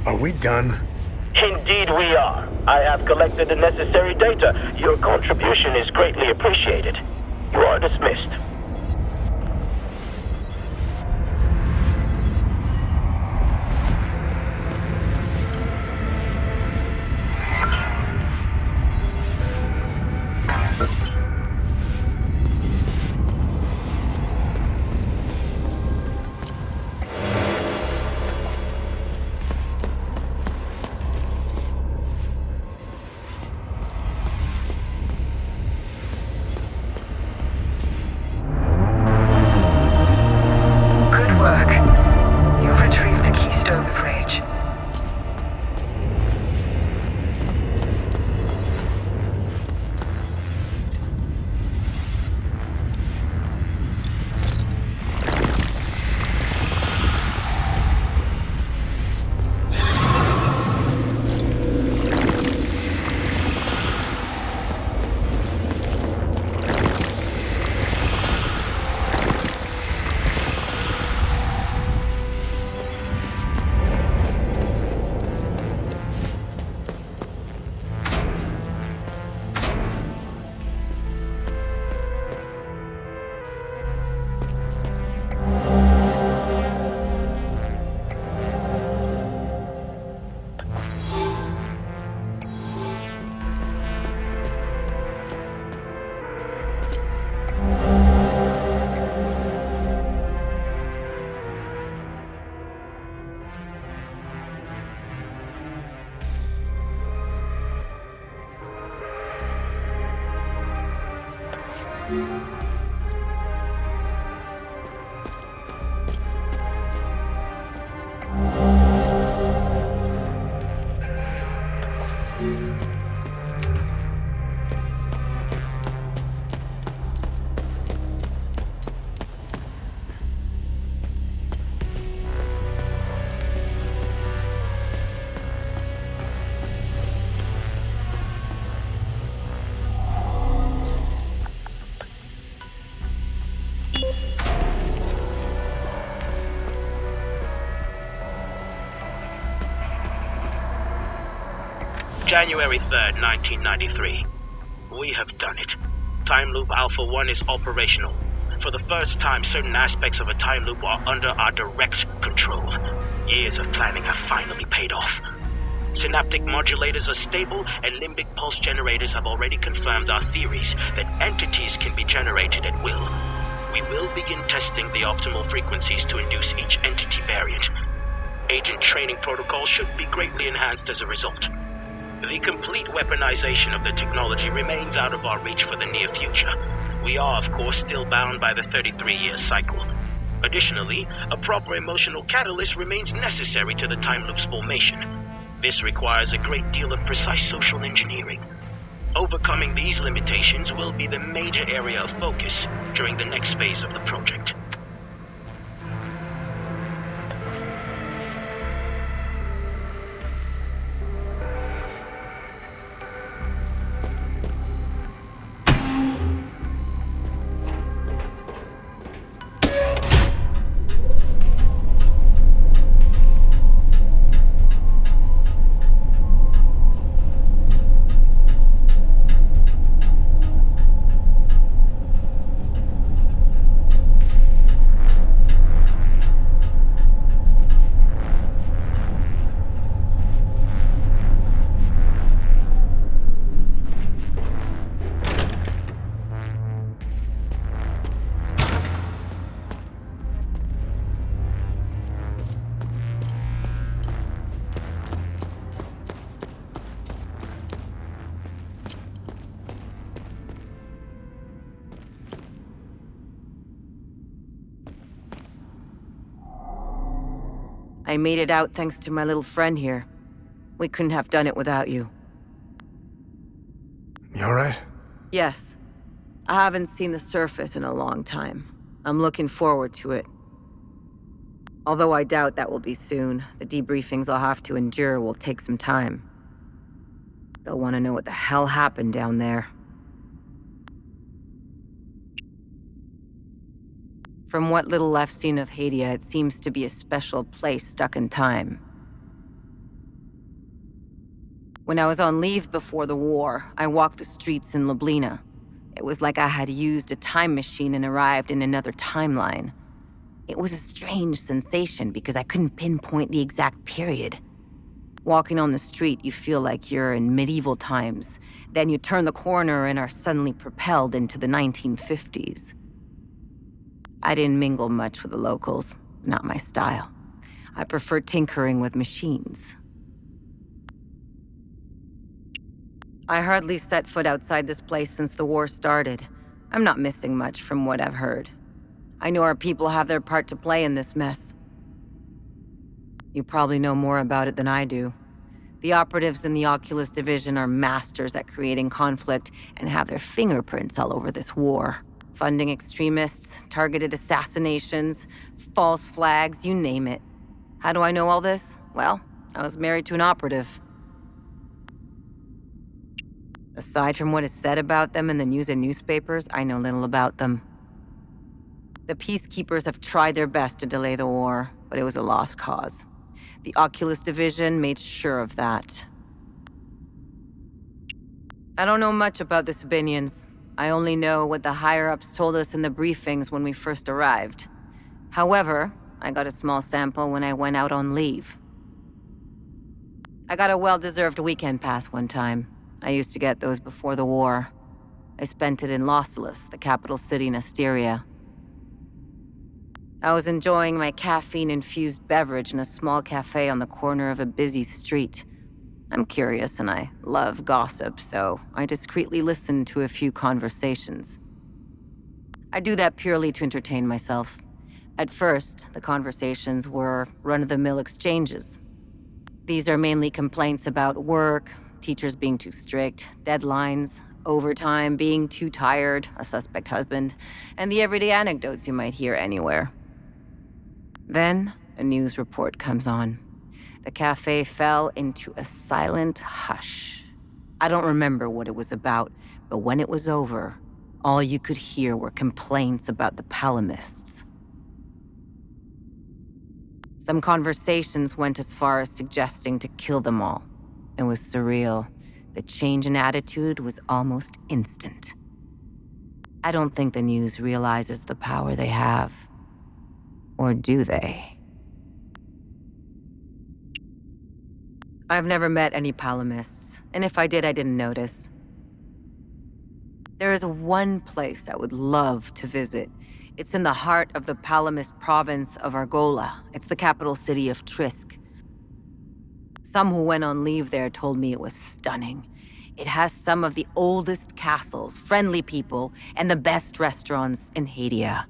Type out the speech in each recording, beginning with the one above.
Are we done? Indeed we are. I have collected the necessary data. Your contribution is greatly appreciated. You are dismissed. Good work. You've retrieved the Keystone of Rage. January 3rd, 1993. We have done it. Time Loop Alpha 1 is operational. For the first time, certain aspects of a time loop are under our direct control. Years of planning have finally paid off. Synaptic modulators are stable, and limbic pulse generators have already confirmed our theories that entities can be generated at will. We will begin testing the optimal frequencies to induce each entity variant. Agent training protocols should be greatly enhanced as a result. The complete weaponization of the technology remains out of our reach for the near future. We are, of course, still bound by the 33-year cycle. Additionally, a proper emotional catalyst remains necessary to the time loop's formation. This requires a great deal of precise social engineering. Overcoming these limitations will be the major area of focus during the next phase of the project. I made it out thanks to my little friend here. We couldn't have done it without you. You alright? Yes. I haven't seen the surface in a long time. I'm looking forward to it. Although I doubt that will be soon. The debriefings I'll have to endure will take some time. They'll want to know what the hell happened down there. From what little I've seen of Hadia, it seems to be a special place stuck in time. When I was on leave before the war, I walked the streets in Lublina. It was like I had used a time machine and arrived in another timeline. It was a strange sensation because I couldn't pinpoint the exact period. Walking on the street, you feel like you're in medieval times. Then you turn the corner and are suddenly propelled into the 1950s. I didn't mingle much with the locals, not my style. I prefer tinkering with machines. I hardly set foot outside this place since the war started. I'm not missing much from what I've heard. I know our people have their part to play in this mess. You probably know more about it than I do. The operatives in the Oculus Division are masters at creating conflict and have their fingerprints all over this war. Funding extremists, targeted assassinations, false flags, you name it. How do I know all this? Well, I was married to an operative. Aside from what is said about them in the news and newspapers, I know little about them. The peacekeepers have tried their best to delay the war, but it was a lost cause. The Oculus Division made sure of that. I don't know much about the Sabinians. I only know what the higher-ups told us in the briefings when we first arrived. However, I got a small sample when I went out on leave. I got a well-deserved weekend pass one time. I used to get those before the war. I spent it in Lausalus, the capital city in Asteria. I was enjoying my caffeine-infused beverage in a small cafe on the corner of a busy street. I'm curious and I love gossip, so I discreetly listened to a few conversations. I do that purely to entertain myself. At first, the conversations were run-of-the-mill exchanges. These are mainly complaints about work, teachers being too strict, deadlines, overtime, being too tired, a suspect husband, and the everyday anecdotes you might hear anywhere. Then, a news report comes on. The cafe fell into a silent hush. I don't remember what it was about, but when it was over, all you could hear were complaints about the Palamists. Some conversations went as far as suggesting to kill them all. It was surreal. The change in attitude was almost instant. I don't think the news realizes the power they have. Or do they? I've never met any Palamists, and if I did, I didn't notice. There is one place I would love to visit. It's in the heart of the Palamist province of Argola. It's the capital city of Trisk. Some who went on leave there told me it was stunning. It has some of the oldest castles, friendly people, and the best restaurants in Hadia.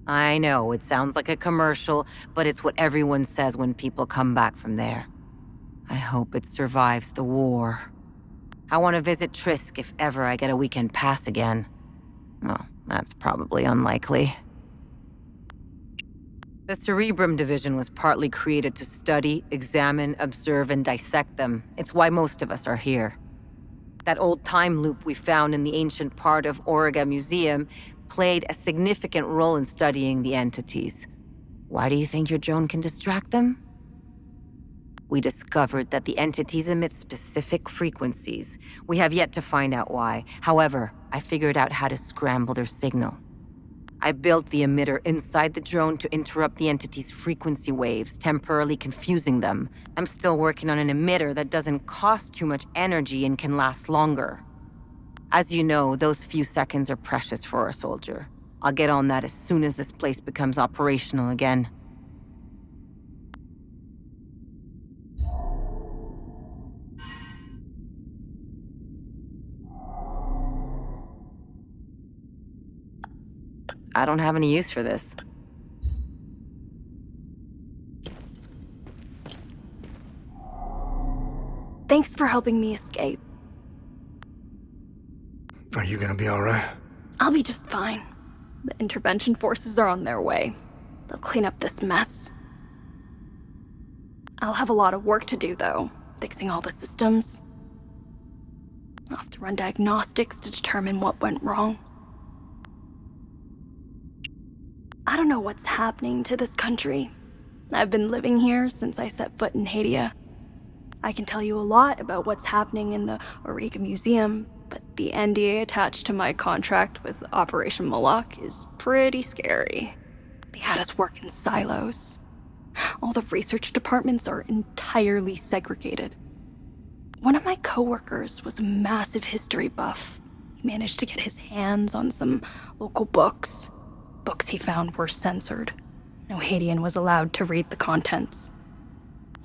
I know, it sounds like a commercial, but it's what everyone says when people come back from there. I hope it survives the war. I want to visit Trisk if ever I get a weekend pass again. Well, that's probably unlikely. The Cerebrum Division was partly created to study, examine, observe, and dissect them. It's why most of us are here. That old time loop we found in the ancient part of Auriga Museum played a significant role in studying the entities. Why do you think your drone can distract them? We discovered that the entities emit specific frequencies. We have yet to find out why. However, I figured out how to scramble their signal. I built the emitter inside the drone to interrupt the entity's frequency waves, temporarily confusing them. I'm still working on an emitter that doesn't cost too much energy and can last longer. As you know, those few seconds are precious for a soldier. I'll get on that as soon as this place becomes operational again. I don't have any use for this. Thanks for helping me escape. Are you gonna be all right? I'll be just fine. The intervention forces are on their way. They'll clean up this mess. I'll have a lot of work to do, though, fixing all the systems. I'll have to run diagnostics to determine what went wrong. I don't know what's happening to this country. I've been living here since I set foot in Hadia. I can tell you a lot about what's happening in the Auriga Museum, but the NDA attached to my contract with Operation Moloch is pretty scary. They had us work in silos. All the research departments are entirely segregated. One of my coworkers was a massive history buff. He managed to get his hands on some local books. Books he found were censored. No Haitian was allowed to read the contents.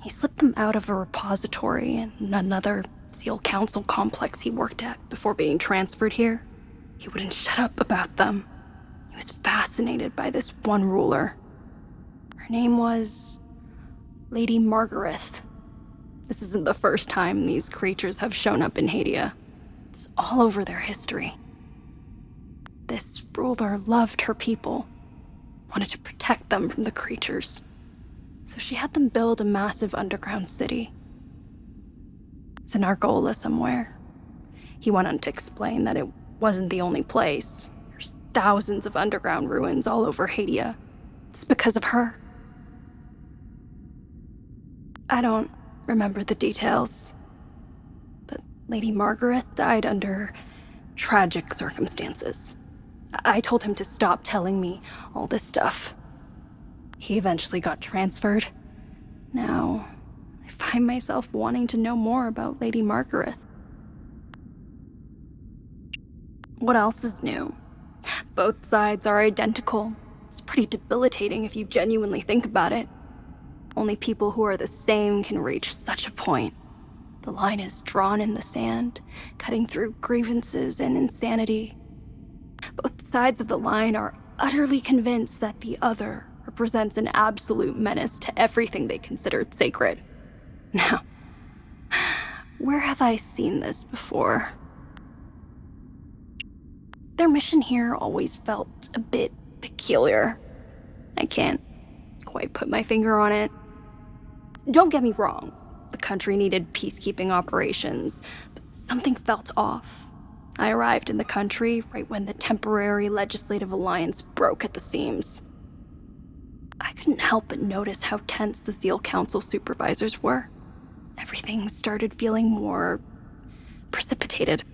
He slipped them out of a repository in another SEAL Council complex he worked at before being transferred here. He wouldn't shut up about them. He was fascinated by this one ruler. Her name was Lady Margaret. This isn't the first time these creatures have shown up in Hadia. It's all over their history. This ruler loved her people, wanted to protect them from the creatures. So she had them build a massive underground city. It's in Argola somewhere. He went on to explain that it wasn't the only place. There's thousands of underground ruins all over Hadia. It's because of her. I don't remember the details, but Lady Margaret died under tragic circumstances. I told him to stop telling me all this stuff. He eventually got transferred. Now, I find myself wanting to know more about Lady Margaret. What else is new? Both sides are identical. It's pretty debilitating if you genuinely think about it. Only people who are the same can reach such a point. The line is drawn in the sand, cutting through grievances and insanity. Both sides of the line are utterly convinced that the other represents an absolute menace to everything they considered sacred. Now, where have I seen this before? Their mission here always felt a bit peculiar. I can't quite put my finger on it. Don't get me wrong, the country needed peacekeeping operations, but something felt off. I arrived in the country right when the temporary legislative alliance broke at the seams. I couldn't help but notice how tense the SEAL Council supervisors were. Everything started feeling more precipitated.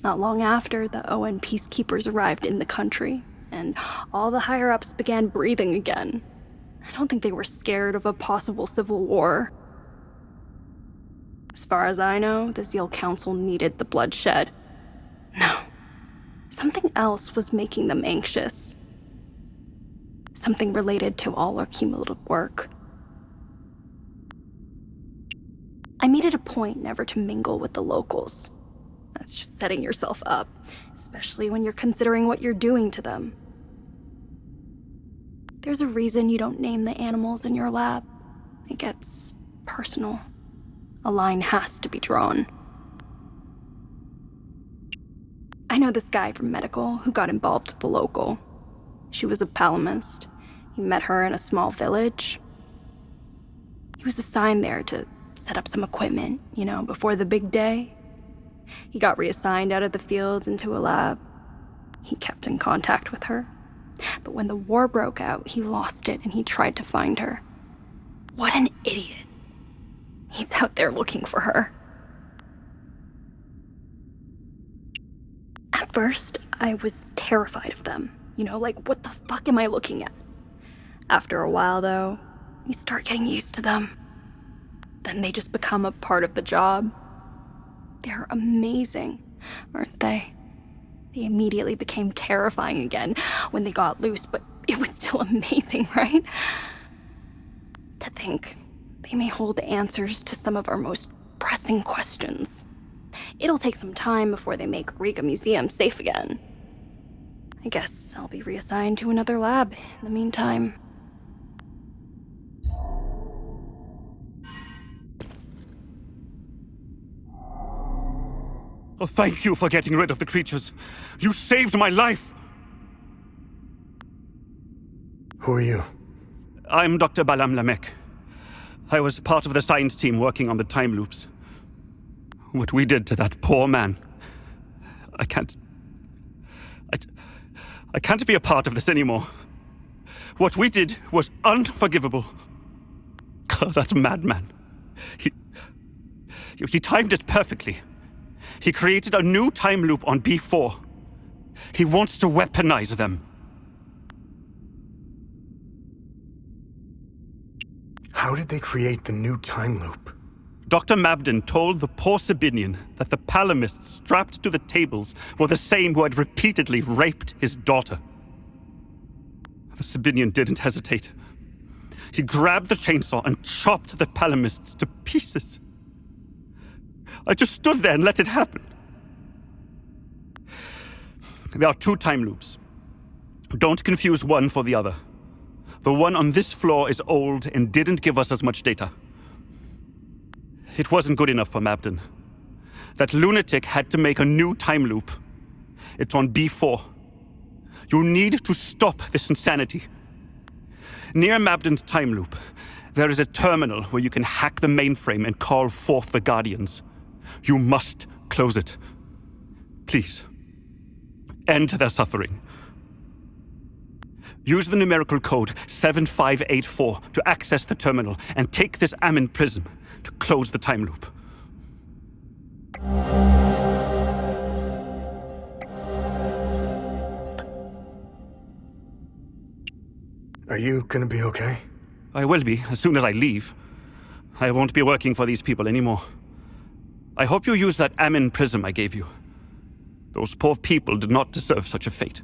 Not long after, the ON peacekeepers arrived in the country, and all the higher-ups began breathing again. I don't think they were scared of a possible civil war. As far as I know, the SEAL Council needed the bloodshed. No. Something else was making them anxious. Something related to all our cumulative work. I made it a point never to mingle with the locals. That's just setting yourself up, especially when you're considering what you're doing to them. There's a reason you don't name the animals in your lab. It gets personal. A line has to be drawn. I know this guy from medical who got involved with the local. She was a palamist. He met her in a small village. He was assigned there to set up some equipment, before the big day. He got reassigned out of the fields into a lab. He kept in contact with her. But when the war broke out, he lost it and he tried to find her. What an idiot. He's out there looking for her. At first, I was terrified of them. What the fuck am I looking at? After a while, though, you start getting used to them. Then they just become a part of the job. They're amazing, aren't they? They immediately became terrifying again when they got loose, but it was still amazing, right? To think they may hold answers to some of our most pressing questions. It'll take some time before they make Auriga Museum safe again. I guess I'll be reassigned to another lab in the meantime. Oh, thank you for getting rid of the creatures. You saved my life. Who are you? I'm Dr. Balam Lamek. I was part of the science team working on the time loops. What we did to that poor man. I can't be a part of this anymore. What we did was unforgivable. God, that madman. He timed it perfectly. He created a new time loop on B4. He wants to weaponize them. How did they create the new time loop? Dr. Mabden told the poor Sabinian that the Palamists strapped to the tables were the same who had repeatedly raped his daughter. The Sabinian didn't hesitate. He grabbed the chainsaw and chopped the Palamists to pieces. I just stood there and let it happen. There are two time loops. Don't confuse one for the other. The one on this floor is old and didn't give us as much data. It wasn't good enough for Mabden. That lunatic had to make a new time loop. It's on B4. You need to stop this insanity. Near Mabden's time loop, there is a terminal where you can hack the mainframe and call forth the Guardians. You must close it. Please. End their suffering. Use the numerical code 7584 to access the terminal and take this Amin prism to close the time loop. Are you gonna be okay? I will be, as soon as I leave. I won't be working for these people anymore. I hope you use that Amin prism I gave you. Those poor people did not deserve such a fate.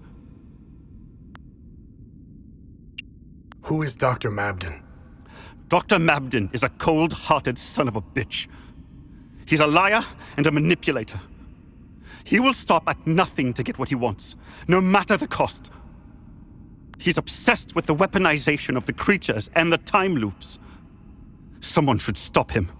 Who is Dr. Mabden? Dr. Mabden is a cold-hearted son of a bitch. He's a liar and a manipulator. He will stop at nothing to get what he wants, no matter the cost. He's obsessed with the weaponization of the creatures and the time loops. Someone should stop him.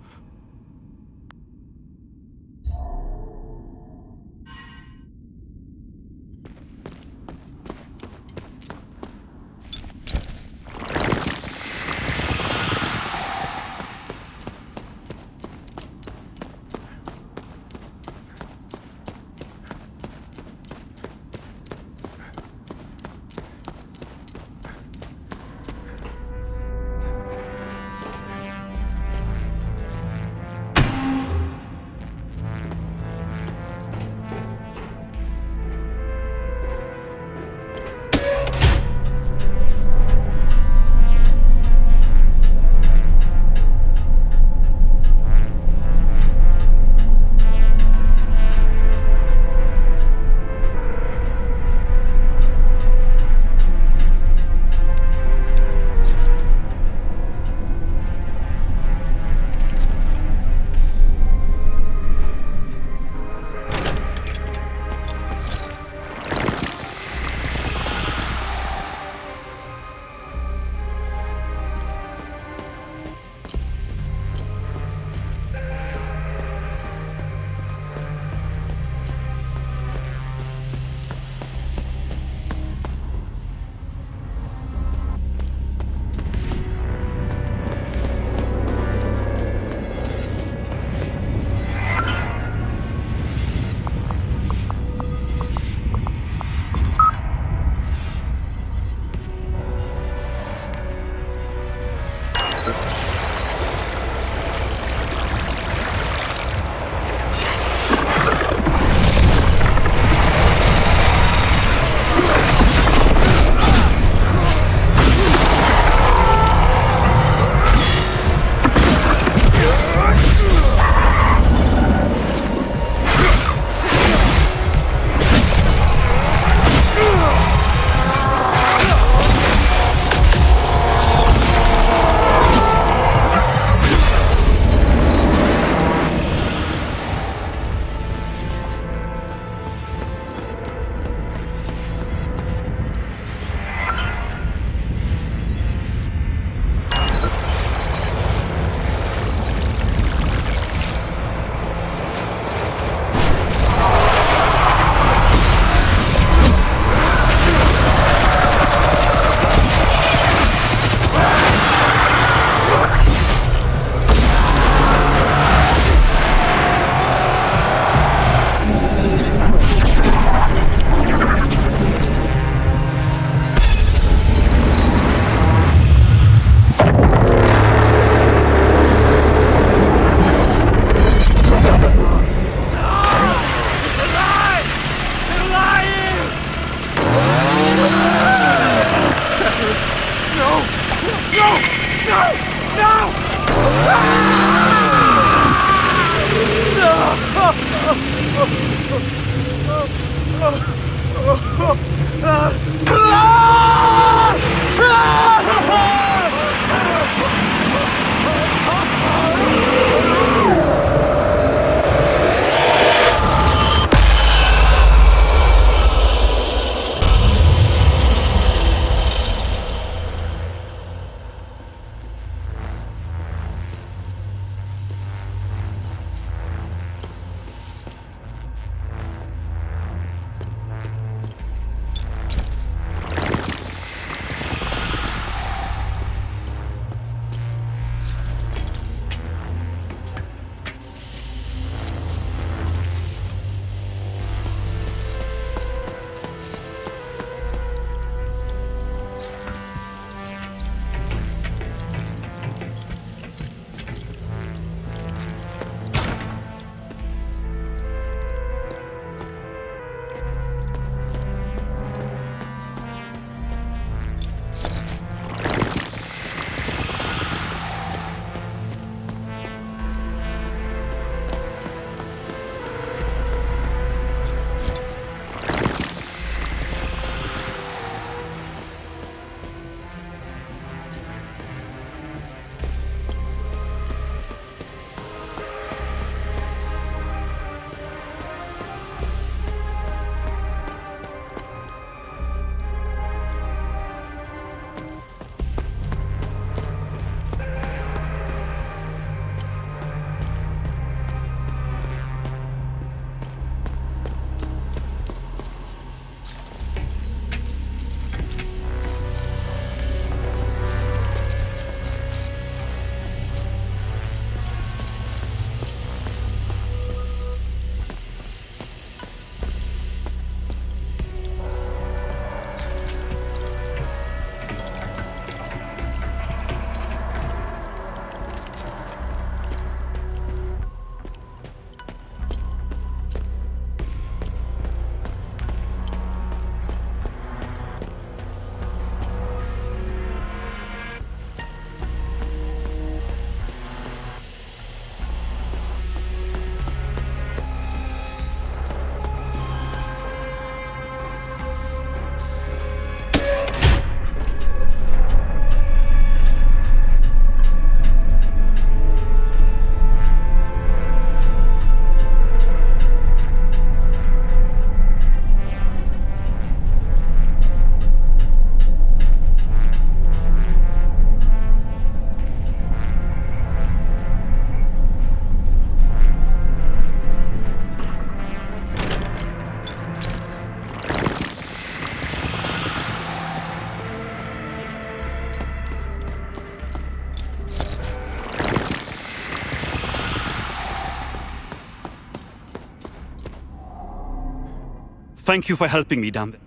Thank you for helping me down there.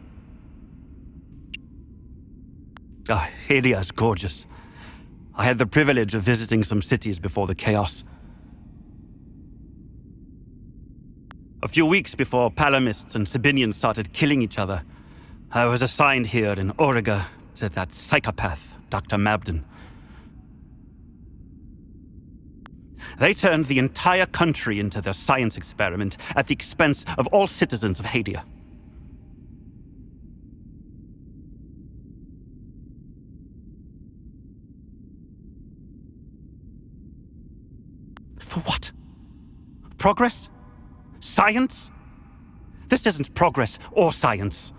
Hadia is gorgeous. I had the privilege of visiting some cities before the chaos. A few weeks before Palamists and Sabinians started killing each other, I was assigned here in Origa to that psychopath, Dr. Mabden. They turned the entire country into their science experiment at the expense of all citizens of Hadia. For what? Progress? Science? This isn't progress or science.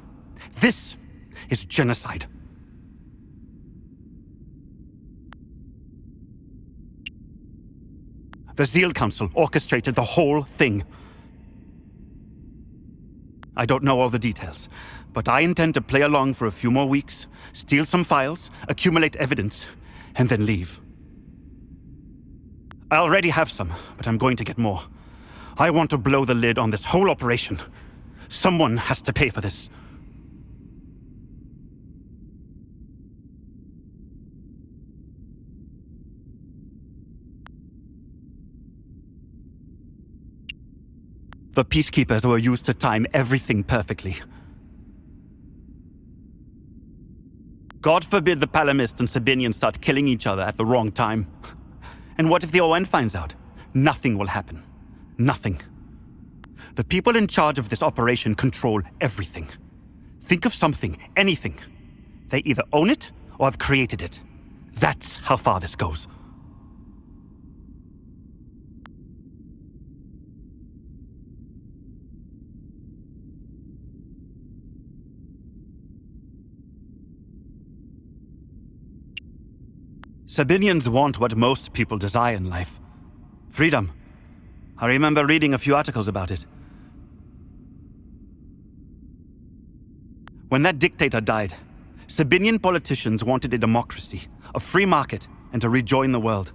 This is genocide. The Zeal Council orchestrated the whole thing. I don't know all the details, but I intend to play along for a few more weeks, steal some files, accumulate evidence, and then leave. I already have some, but I'm going to get more. I want to blow the lid on this whole operation. Someone has to pay for this. The Peacekeepers were used to time everything perfectly. God forbid the Palamists and Sabinians start killing each other at the wrong time. And what if the ON finds out? Nothing will happen. Nothing. The people in charge of this operation control everything. Think of something, anything. They either own it or have created it. That's how far this goes. Sabinians want what most people desire in life. Freedom. I remember reading a few articles about it. When that dictator died, Sabinian politicians wanted a democracy, a free market, and to rejoin the world.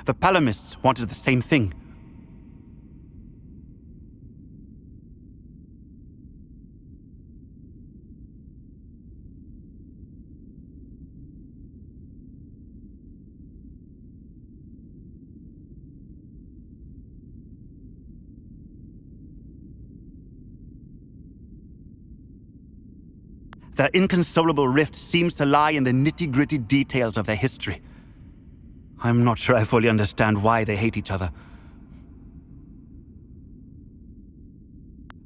The Palamists wanted the same thing. Their inconsolable rift seems to lie in the nitty-gritty details of their history. I'm not sure I fully understand why they hate each other.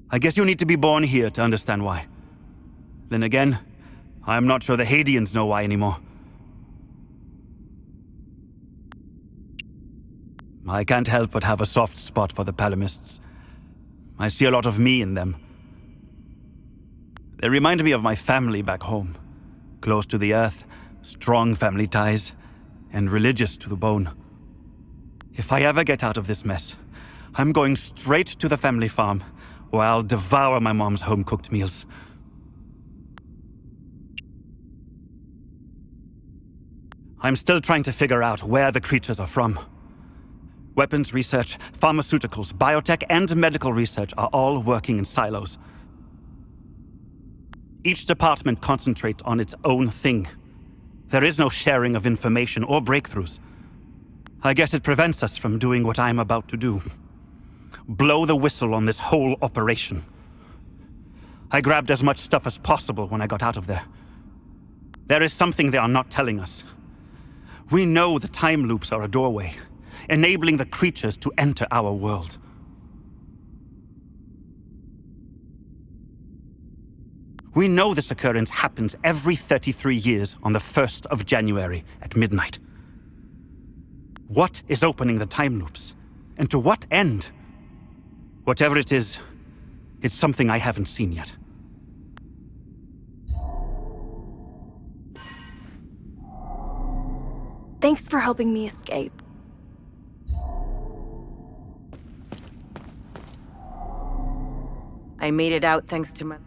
I guess you need to be born here to understand why. Then again, I'm not sure the Hadeans know why anymore. I can't help but have a soft spot for the Palamists. I see a lot of me in them. They remind me of my family back home. Close to the earth, strong family ties, and religious to the bone. If I ever get out of this mess, I'm going straight to the family farm, where I'll devour my mom's home-cooked meals. I'm still trying to figure out where the creatures are from. Weapons research, pharmaceuticals, biotech, and medical research are all working in silos. Each department concentrates on its own thing. There is no sharing of information or breakthroughs. I guess it prevents us from doing what I'm about to do. Blow the whistle on this whole operation. I grabbed as much stuff as possible when I got out of there. There is something they are not telling us. We know the time loops are a doorway, enabling the creatures to enter our world. We know this occurrence happens every 33 years on the 1st of January at midnight. What is opening the time loops? And to what end? Whatever it is, it's something I haven't seen yet. Thanks for helping me escape. I made it out thanks to my...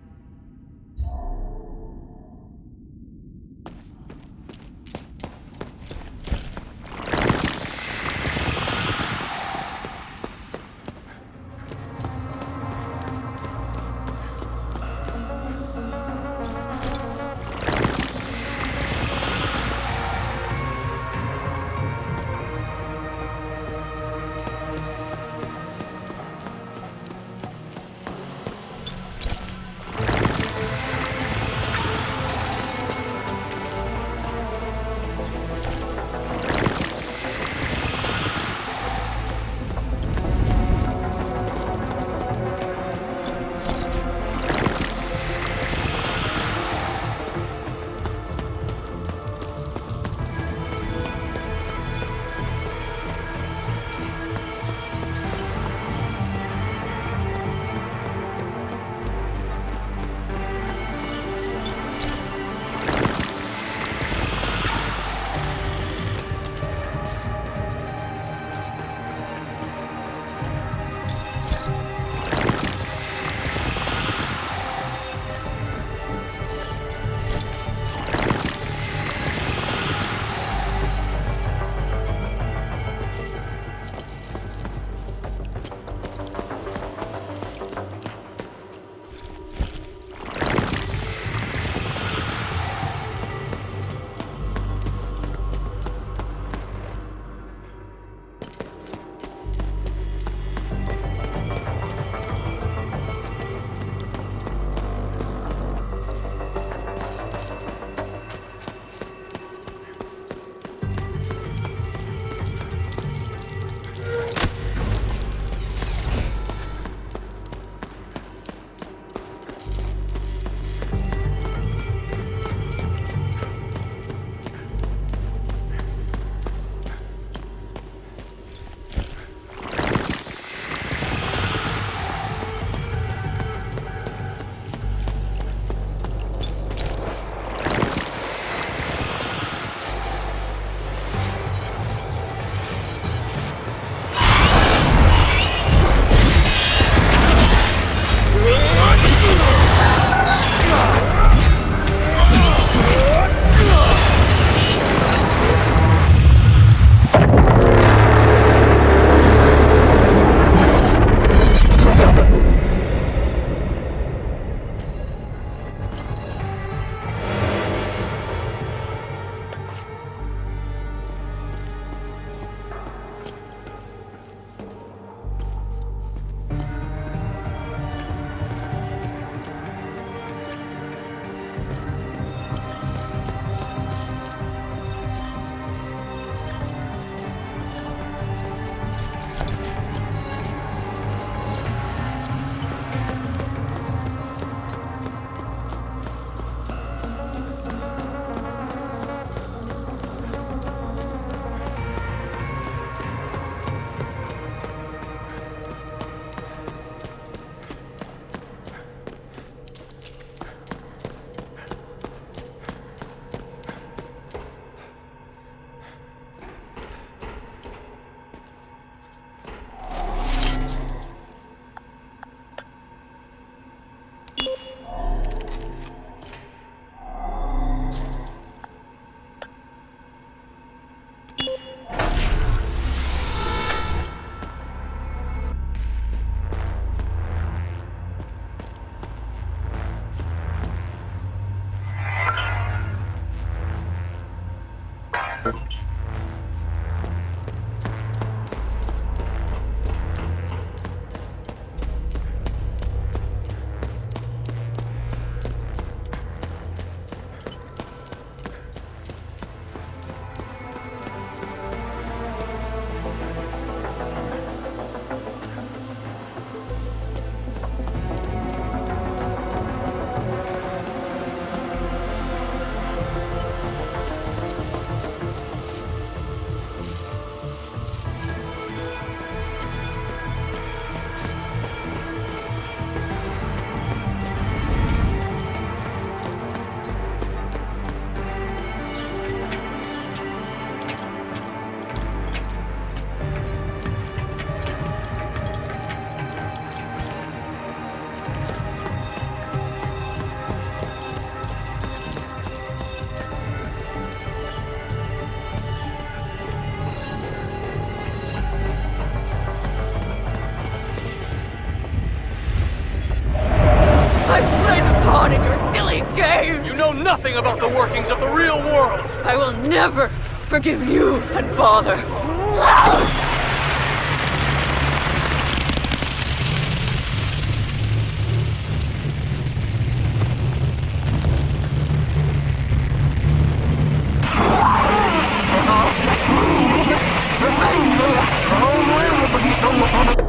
nothing about the workings of the real world! I will never forgive you and Father.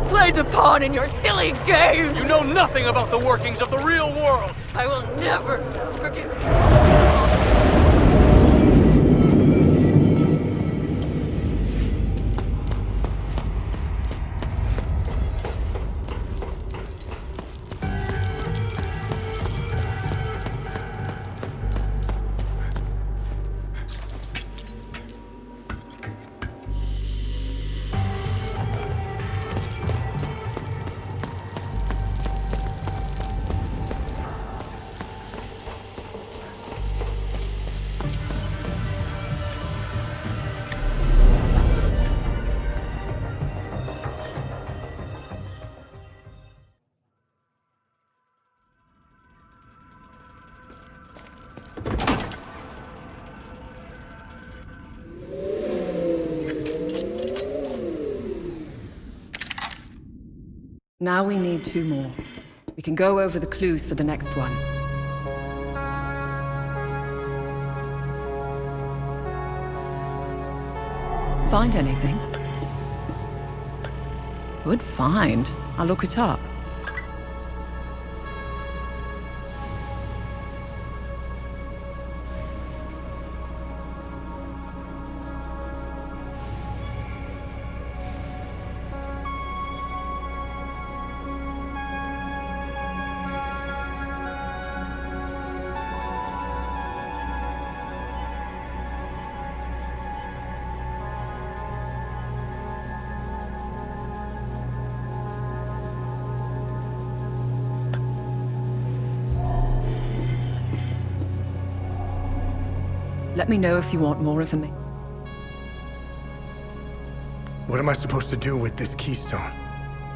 Played the pawn in your silly game! You know nothing about the workings of the real world! I will never forgive you. Now we need 2 more. We can go over the clues for the next one. Find anything? Good find. I'll look it up. Let me know if you want more information. What am I supposed to do with this keystone?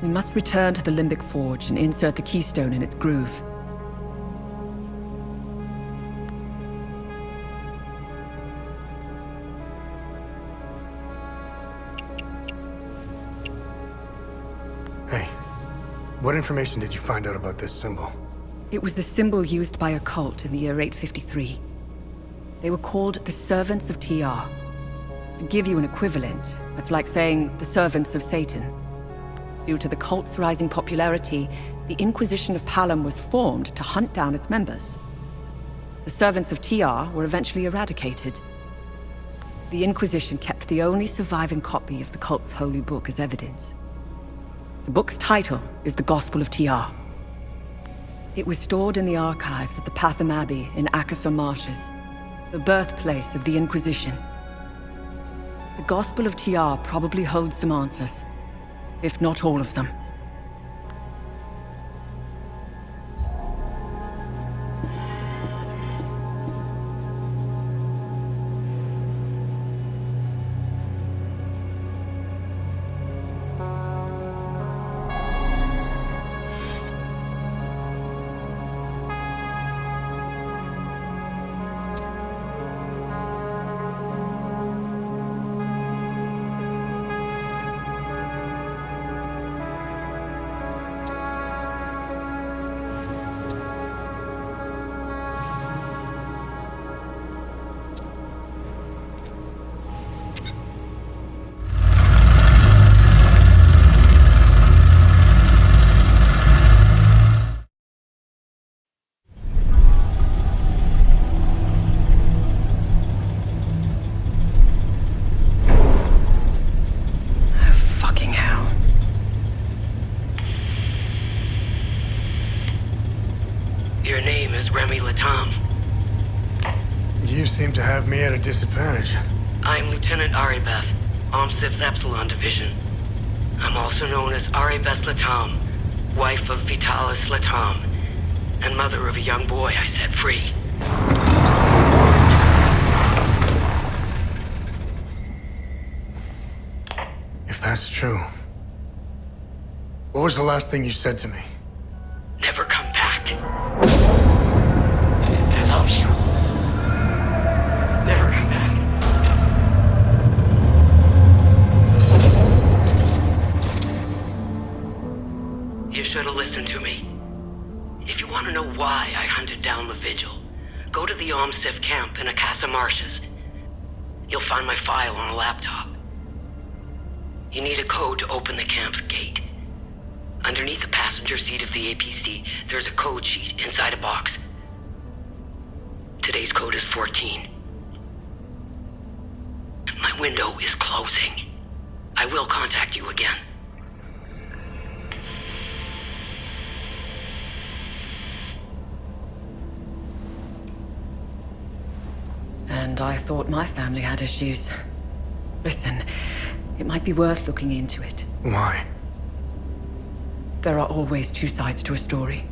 We must return to the Limbic Forge and insert the keystone in its groove. Hey, what information did you find out about this symbol? It was the symbol used by a cult in the year 853. They were called the Servants of TR. To give you an equivalent, that's like saying the Servants of Satan. Due to the cult's rising popularity, the Inquisition of Palom was formed to hunt down its members. The Servants of TR were eventually eradicated. The Inquisition kept the only surviving copy of the cult's holy book as evidence. The book's title is The Gospel of TR. It was stored in the archives at the Patham Abbey in Akasa Marshes, the birthplace of the Inquisition. The Gospel of TR probably holds some answers, if not all of them. Your name is Remy Latam. You seem to have me at a disadvantage. I'm Lieutenant Aribeth, OMSIV's Epsilon Division. I'm also known as Aribeth Latam, wife of Vitalis Latam, and mother of a young boy I set free. If that's true, what was the last thing you said to me? Never come back. That's optional. should have listened to me. If you want to know why I hunted down the Vigil, go to the Omsif camp in Akasa Marshes. You'll find my file on a laptop. You need a code to open the camp's gate. Underneath the passenger seat of the APC, there's a code sheet inside a box. Today's code is 14. My window is closing. I will contact you again. And I thought my family had issues. Listen, it might be worth looking into it. Why? There are always two sides to a story.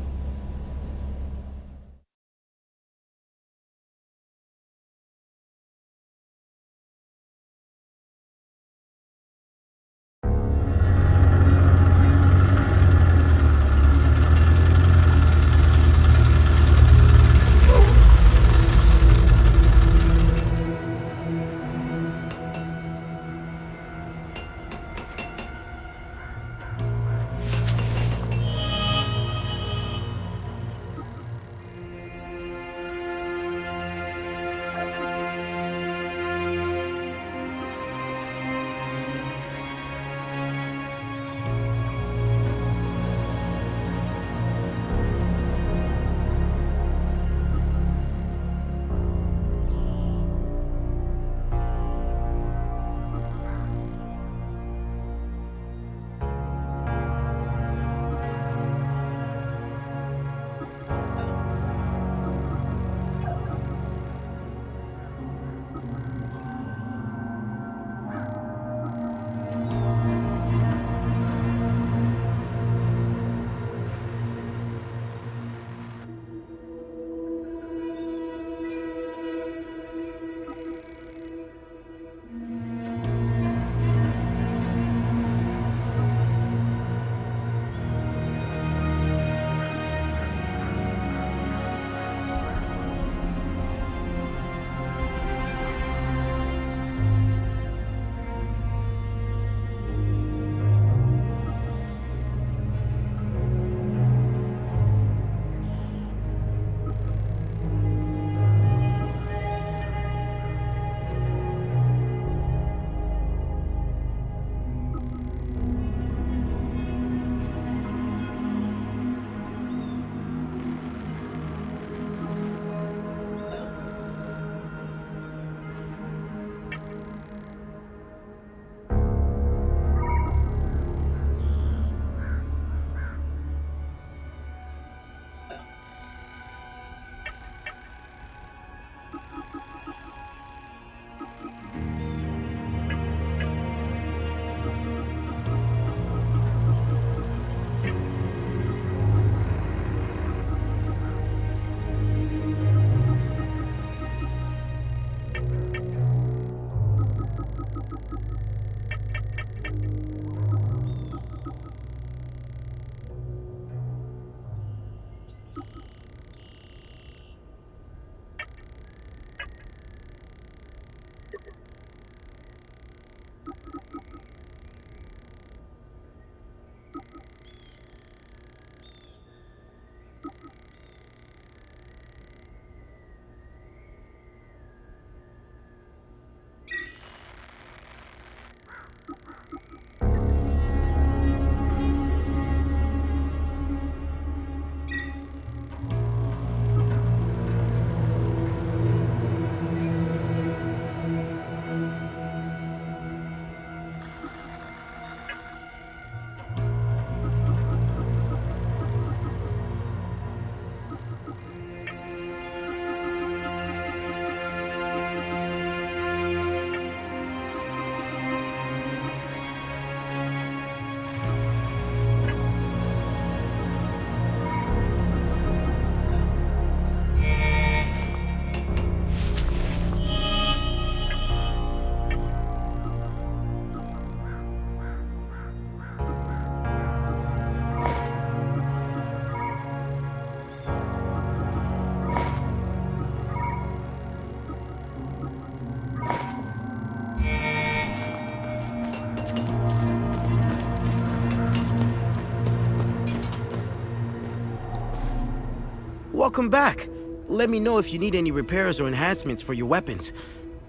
Welcome back. Let me know if you need any repairs or enhancements for your weapons.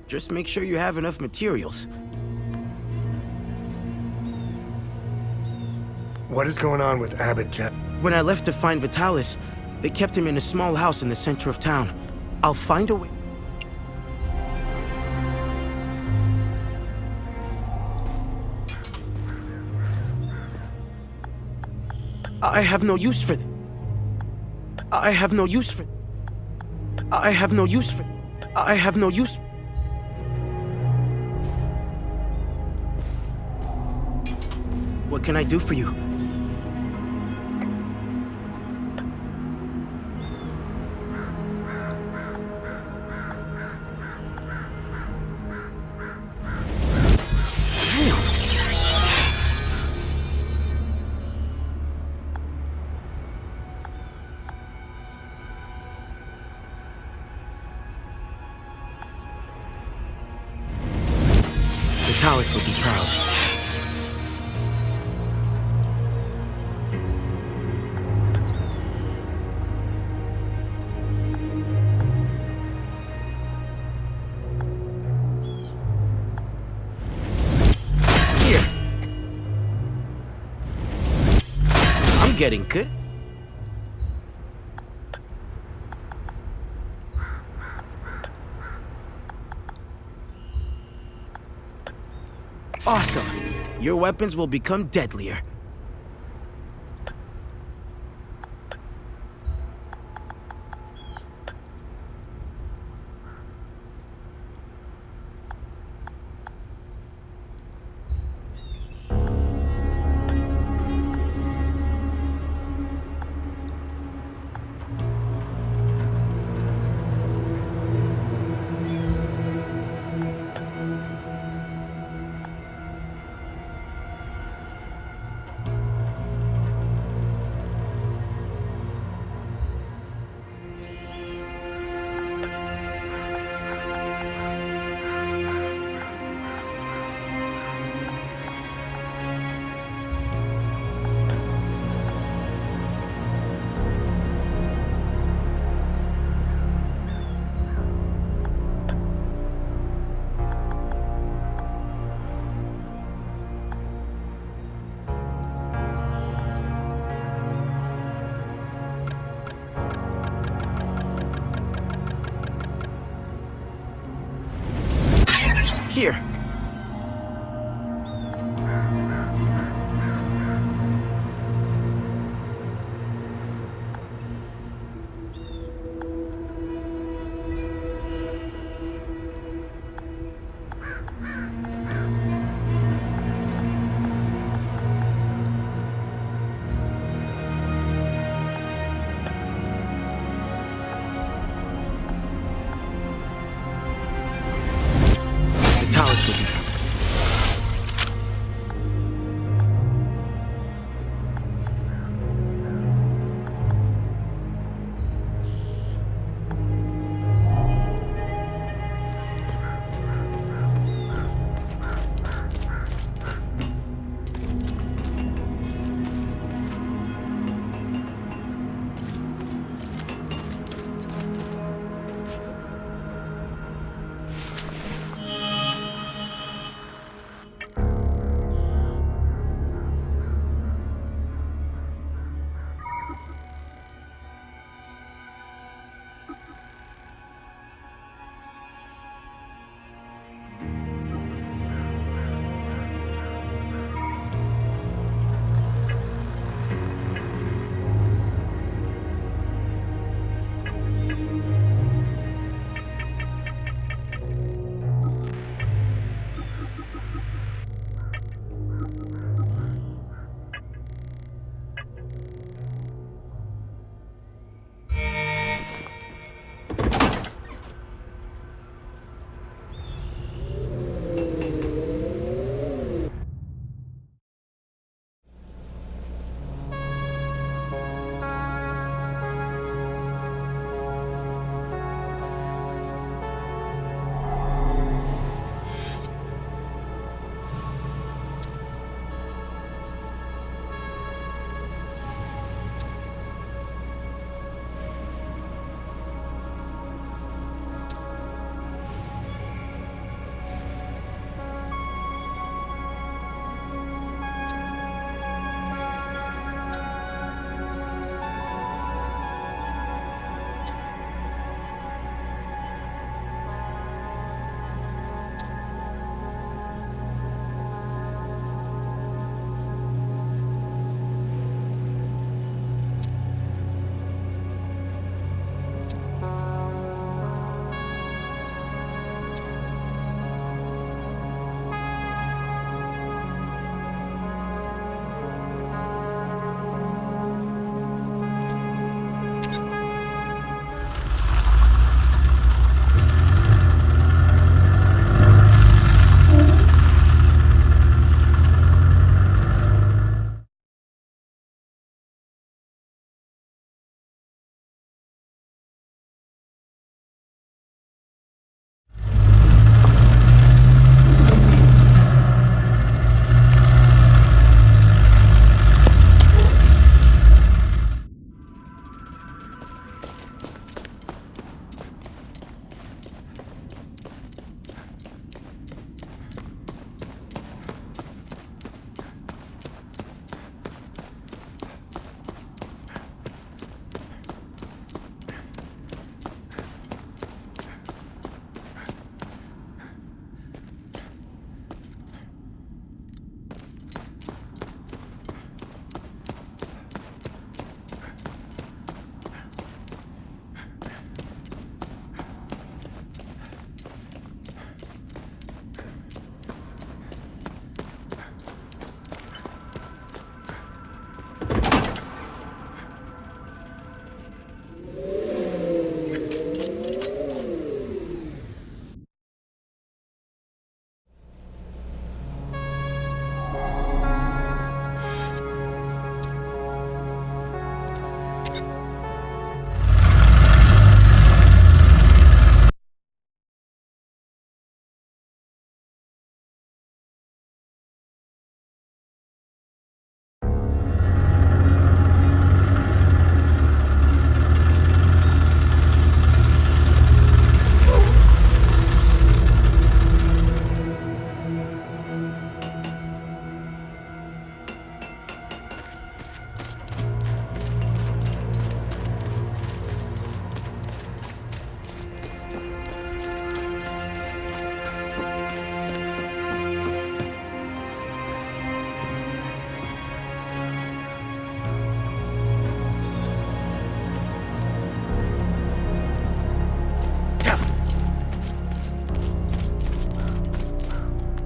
Just make sure you have enough materials. What is going on with Abbott Jen? When I left to find Vitalis, they kept him in a small house in the center of town. I'll find a way. I have no use for them. I have no use for. I have no use for. I have no use. What can I do for you? Vitalis would be proud. Here. I'm getting good. Awesome. Your weapons will become deadlier.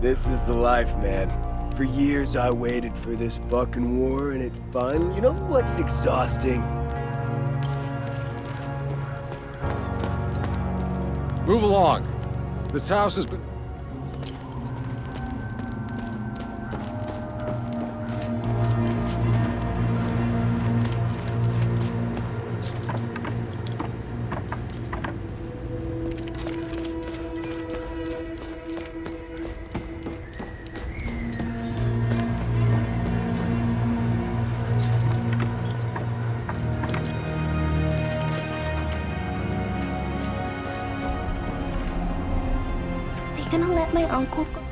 This is the life, man. For years I waited for this fucking war, and it finally... You know what's exhausting? Move along. This house has been... Gonna let my uncle go?